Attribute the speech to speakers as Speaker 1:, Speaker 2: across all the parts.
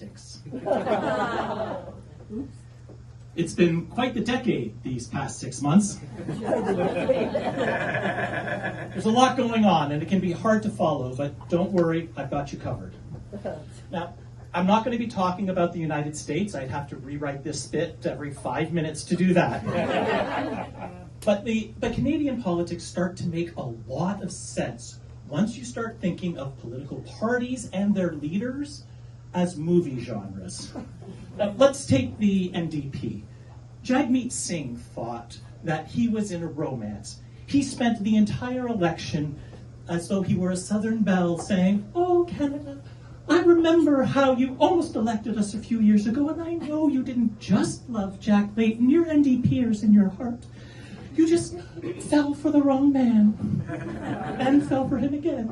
Speaker 1: politics. It's been quite the decade these past 6 months. There's a lot going on, and it can be hard to follow, but don't worry, I've got you covered. Now, I'm not going to be talking about the United States. I'd have to rewrite this bit every 5 minutes to do that. But Canadian politics start to make a lot of sense once you start thinking of political parties and their leaders as movie genres. Now, let's take the NDP. Jagmeet Singh thought that he was in a romance. He spent the entire election as though he were a Southern belle saying, "Oh, Canada, I remember how you almost elected us a few years ago, and I know you didn't just love Jack Layton, you're NDPers in your heart. You just fell for the wrong man, and fell for him again,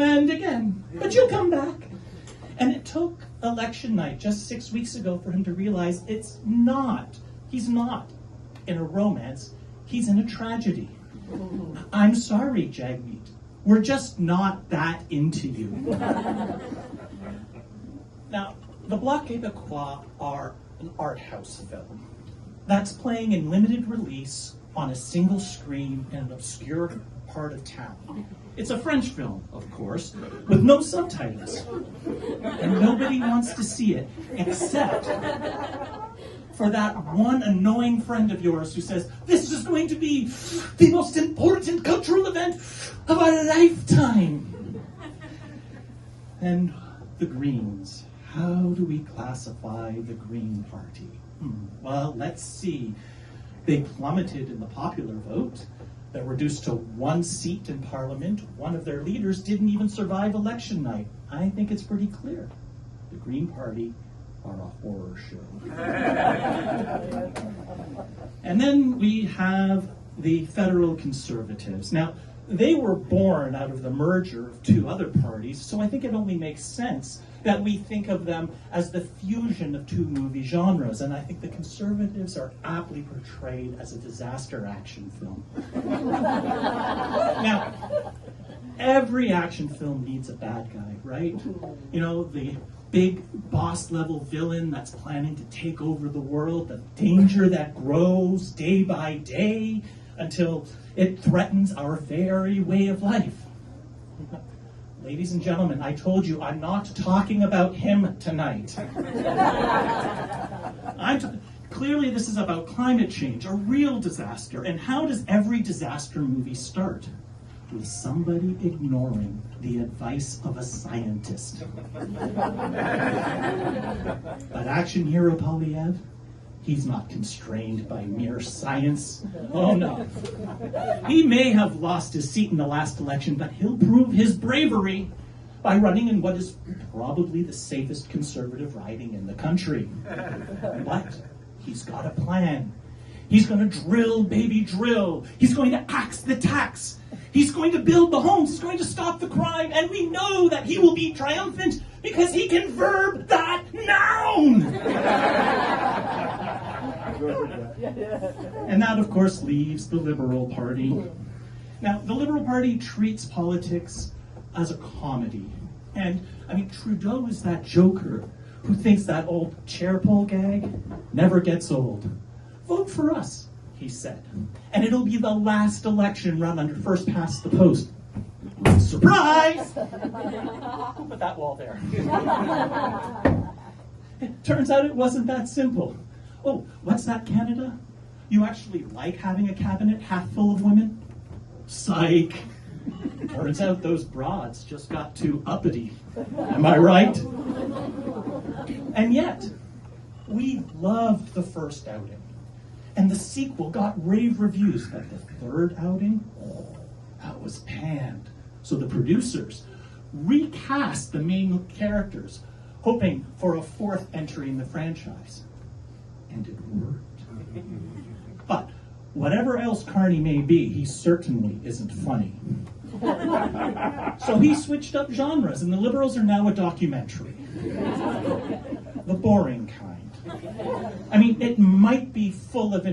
Speaker 1: and again, but you'll come back." And it took election night, just 6 weeks ago, for him to realize he's not in a romance, he's in a tragedy. I'm sorry, Jagmeet. We're just not that into you. Now, the Bloc Québécois are an art house film that's playing in limited release on a single screen in an obscure part of town. It's a French film, of course, with no subtitles. And nobody wants to see it except for that one annoying friend of yours who says, "This is going to be the most important cultural event of our lifetime." And the Greens. How do we classify the Green Party? Well, let's see. They plummeted in the popular vote. They're reduced to one seat in Parliament. One of their leaders didn't even survive election night. I think it's pretty clear. The Green Party are a horror show. And then we have the Federal Conservatives. Now, they were born out of the merger of two other parties, so I think it only makes sense that we think of them as the fusion of two movie genres, and I think the Conservatives are aptly portrayed as a disaster action film. Now, every action film needs a bad guy, right? You know, the big boss-level villain that's planning to take over the world, the danger that grows day by day until it threatens our very way of life. Ladies and gentlemen, I told you I'm not talking about him tonight. Clearly this is about climate change, a real disaster. And how does every disaster movie start? With somebody ignoring the advice of a scientist. But action hero Polyev, he's not constrained by mere science. Oh no. He may have lost his seat in the last election, but he'll prove his bravery by running in what is probably the safest conservative riding in the country. But he's got a plan. He's going to drill, baby, drill. He's going to axe the tax. He's going to build the homes. He's going to stop the crime. And we know that he will be triumphant because he can verb that noun. And that, of course, leaves the Liberal Party. Now, the Liberal Party treats politics as a comedy. And, I mean, Trudeau is that joker who thinks that old chair pull gag never gets old. Vote for us, he said. And it'll be the last election run under first past the post. Surprise! Put that wall there. It turns out it wasn't that simple. Oh, what's that, Canada? You actually like having a cabinet half full of women? Psych. Turns out those broads just got too uppity. Am I right? And yet, we loved the first outing. And the sequel got rave reviews, but the third outing, that was panned. So the producers recast the main characters, hoping for a fourth entry in the franchise. And it worked. But whatever else Carney may be, he certainly isn't funny. So he switched up genres, and the Liberals are now a documentary. The boring kind. I mean, it might be full of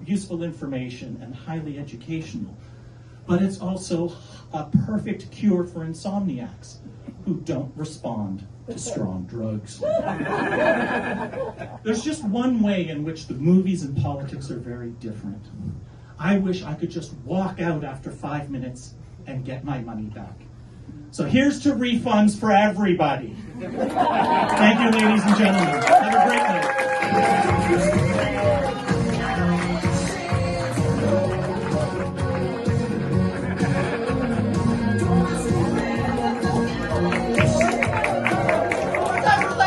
Speaker 1: useful information and highly educational, but it's also a perfect cure for insomniacs who don't respond to strong drugs. There's just one way in which the movies and politics are very different. I wish I could just walk out after 5 minutes and get my money back. So here's to refunds for everybody. Thank you, ladies and gentlemen. Have a great night.